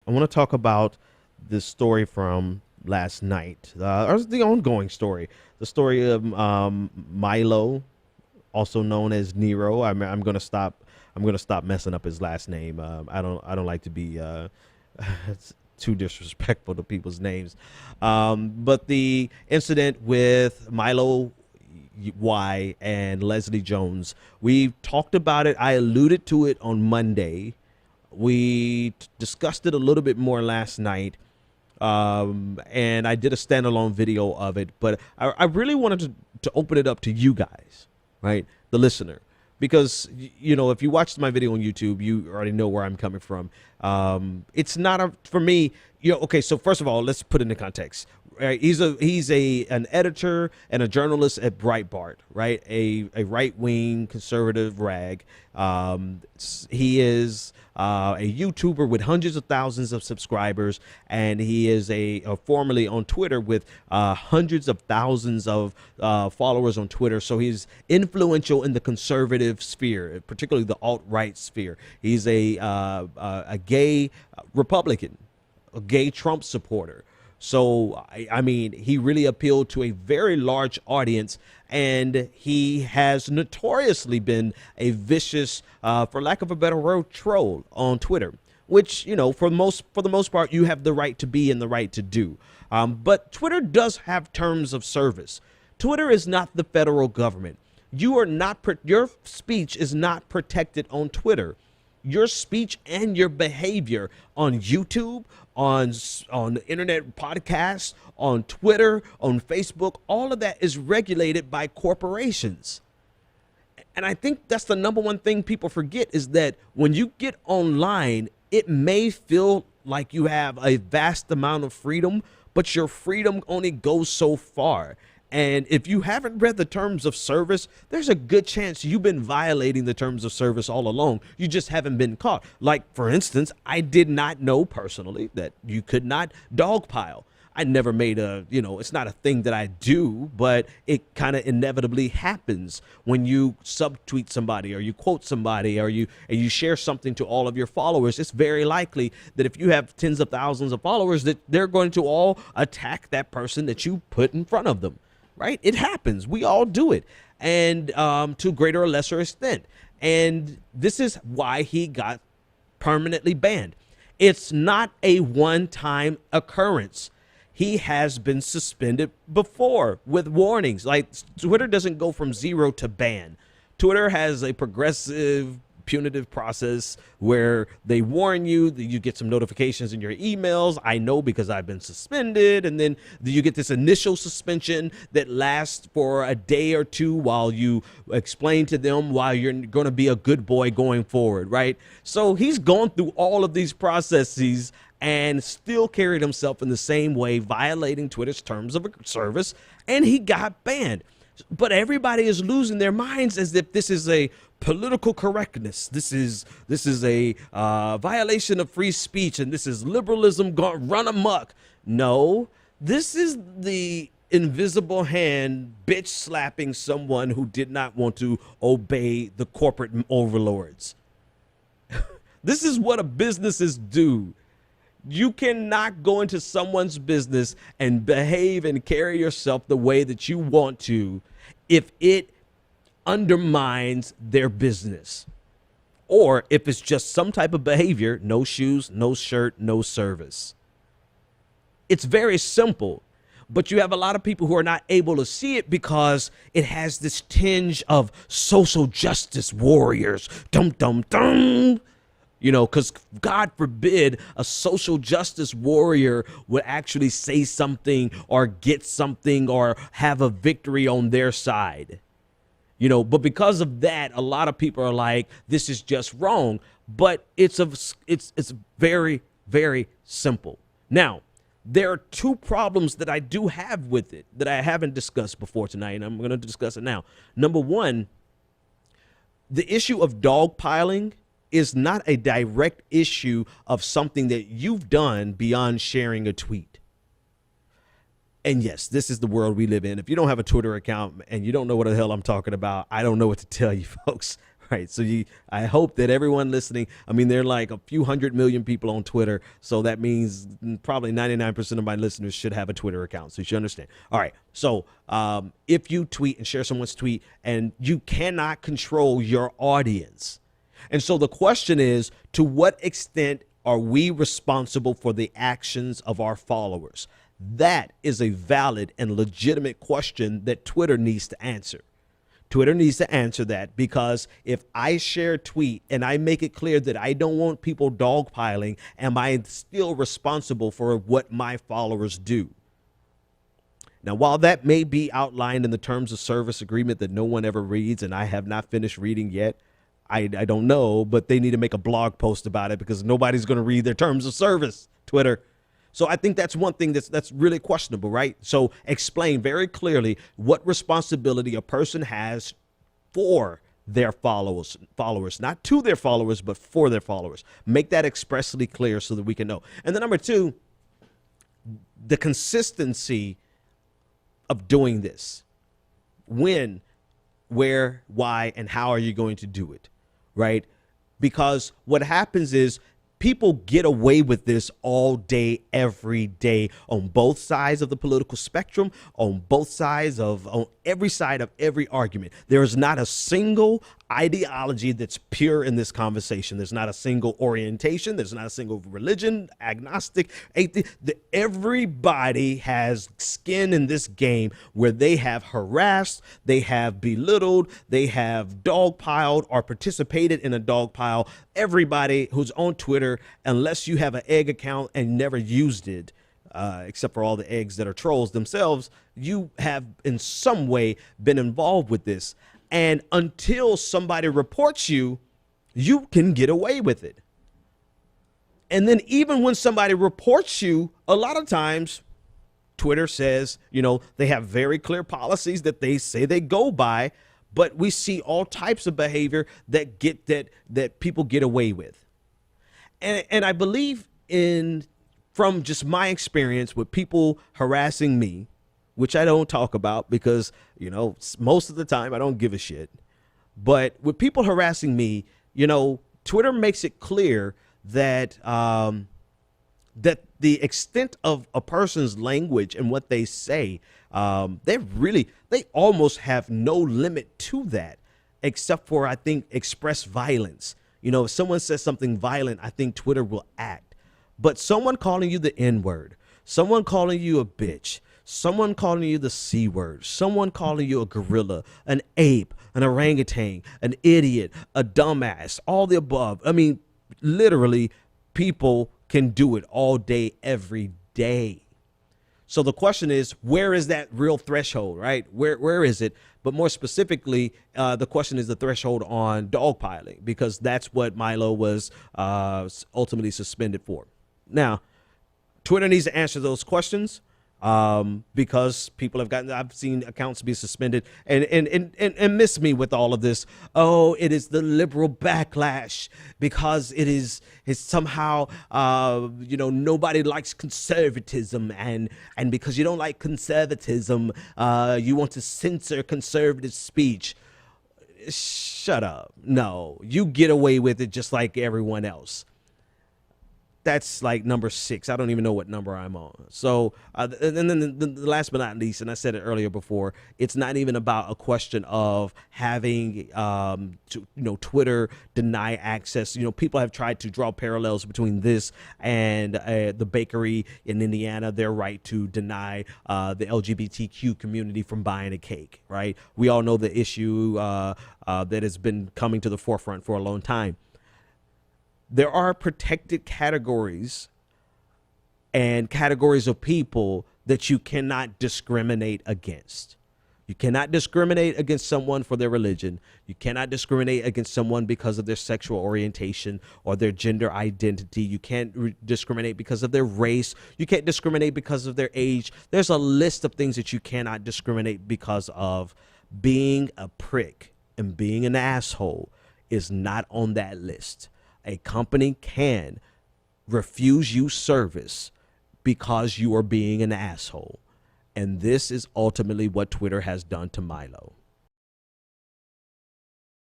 I want to talk about this story from last night, or the ongoing story, the story of Milo, also known as Nero. I'm gonna stop. I'm gonna stop messing up his last name. I don't like to be it's too disrespectful to people's names. But the incident with Milo Y and Leslie Jones, we talked about it. I alluded to it on Monday. We discussed it a little bit more last night, and I did a standalone video of it. But I really wanted to open it up to you guys, right, the listener, because you know, if you watched my video on YouTube, you already know where I'm coming from. It's not a for me. You know, okay. So first of all, let's put it into context. Right, he's an editor and a journalist at Breitbart, right? A right wing conservative rag. He is a YouTuber with hundreds of thousands of subscribers, and he is formerly on Twitter with hundreds of thousands of followers on Twitter. So he's influential in the conservative sphere, particularly the alt-right sphere. He's a gay Republican, a gay Trump supporter. So, I mean, he really appealed to a very large audience, and he has notoriously been a vicious, for lack of a better word, troll on Twitter, which, you know, for the most part, you have the right to be and the right to do. But Twitter does have terms of service. Twitter is not the federal government. You are not, your speech is not protected on Twitter. Your speech and your behavior on YouTube, on internet podcasts, on Twitter, on Facebook, all of that is regulated by corporations. And I think that's the number one thing people forget, is that when you get online, it may feel like you have a vast amount of freedom, but your freedom only goes so far. And if you haven't read the terms of service, there's a good chance you've been violating the terms of service all along. You just haven't been caught. Like, for instance, I did not know personally that you could not dogpile. I never made it's not a thing that I do, but it kind of inevitably happens when you subtweet somebody or you quote somebody or you share something to all of your followers. It's very likely that if you have tens of thousands of followers, that they're going to all attack that person that you put in front of them. Right? It happens. We all do it. And to greater or lesser extent. And this is why he got permanently banned. It's not a one-time occurrence. He has been suspended before with warnings. Like, Twitter doesn't go from zero to ban. Twitter has a progressive punitive process where they warn you, that you get some notifications in your emails. I know because I've been suspended. And then you get this initial suspension that lasts for a day or two while you explain to them why you're going to be a good boy going forward, right? So he's gone through all of these processes and still carried himself in the same way, violating Twitter's terms of service, and he got banned. But everybody is losing their minds as if this is a political correctness. This is a violation of free speech, and this is liberalism gone run amok. No, this is the invisible hand bitch slapping someone who did not want to obey the corporate overlords. This is what a businesses do. You cannot go into someone's business and behave and carry yourself the way that you want to if it undermines their business, or if it's just some type of behavior: no shoes, no shirt, no service. It's very simple, but you have a lot of people who are not able to see it because it has this tinge of social justice warriors. Dum, dum, dum. You know, because God forbid a social justice warrior would actually say something or get something or have a victory on their side. You know, but because of that, a lot of people are like, this is just wrong. But it's very, very simple. Now, there are two problems that I do have with it that I haven't discussed before tonight, and I'm going to discuss it now. Number one, the issue of dogpiling is not a direct issue of something that you've done beyond sharing a tweet. And yes, this is the world we live in. If you don't have a Twitter account and you don't know what the hell I'm talking about, I don't know what to tell you, folks. Right. So I hope that everyone listening, I mean, there are like a few 100 million people on Twitter. So that means probably 99% of my listeners should have a Twitter account. So you should understand. All right. So if you tweet and share someone's tweet, and you cannot control your audience. And so the question is, to what extent are we responsible for the actions of our followers? That is a valid and legitimate question that Twitter needs to answer. Twitter needs to answer that, because if I share a tweet and I make it clear that I don't want people dogpiling, am I still responsible for what my followers do? Now, while that may be outlined in the terms of service agreement that no one ever reads, and I have not finished reading yet, I don't know, but they need to make a blog post about it, because nobody's going to read their terms of service, Twitter. So I think that's one thing that's really questionable, right? So explain very clearly what responsibility a person has for their followers, not to their followers, but for their followers. Make that expressly clear so that we can know. And then number two, the consistency of doing this. When, where, why, and how are you going to do it, right? Because what happens is people get away with this all day, every day, on both sides of the political spectrum, on every side of every argument. There is not a single ideology that's pure in this conversation. There's not a single orientation. There's not a single religion, agnostic, atheist. Everybody has skin in this game where they have harassed, they have belittled, they have dogpiled or participated in a dogpile. Everybody who's on Twitter, unless you have an egg account and never used it, except for all the eggs that are trolls themselves, you have in some way been involved with this. And until somebody reports you, you can get away with it. And then even when somebody reports you, a lot of times Twitter says, they have very clear policies that they say they go by, but we see all types of behavior that people get away with. And I believe from just my experience with people harassing me, which I don't talk about because, most of the time I don't give a shit. But with people harassing me, Twitter makes it clear that that the extent of a person's language and what they say, they almost have no limit to that, except for, I think, express violence. If someone says something violent, I think Twitter will act. But someone calling you the N-word, someone calling you a bitch, someone calling you the C word, someone calling you a gorilla, an ape, an orangutan, an idiot, a dumbass, all the above. I mean, literally, people can do it all day, every day. So the question is, where is that real threshold, right? Where is it? But more specifically, the question is the threshold on dogpiling, because that's what Milo was ultimately suspended for. Now, Twitter needs to answer those questions. Because I've seen accounts be suspended and miss me with all of this. Oh, it is the liberal backlash because it's somehow, nobody likes conservatism, and because you don't like conservatism, you want to censor conservative speech. Shut up. No, you get away with it just like everyone else. That's like number 6. I don't even know what number I'm on. So, and then the last but not least, and I said it earlier before, it's not even about a question of having, Twitter deny access. People have tried to draw parallels between this and the bakery in Indiana, their right to deny the LGBTQ community from buying a cake, right? We all know the issue that has been coming to the forefront for a long time. There are protected categories and categories of people that you cannot discriminate against. You cannot discriminate against someone for their religion. You cannot discriminate against someone because of their sexual orientation or their gender identity. You can't discriminate because of their race. You can't discriminate because of their age. There's a list of things that you cannot discriminate because of. Being a prick and being an asshole is not on that list. A company can refuse you service because you are being an asshole. And this is ultimately what Twitter has done to Milo.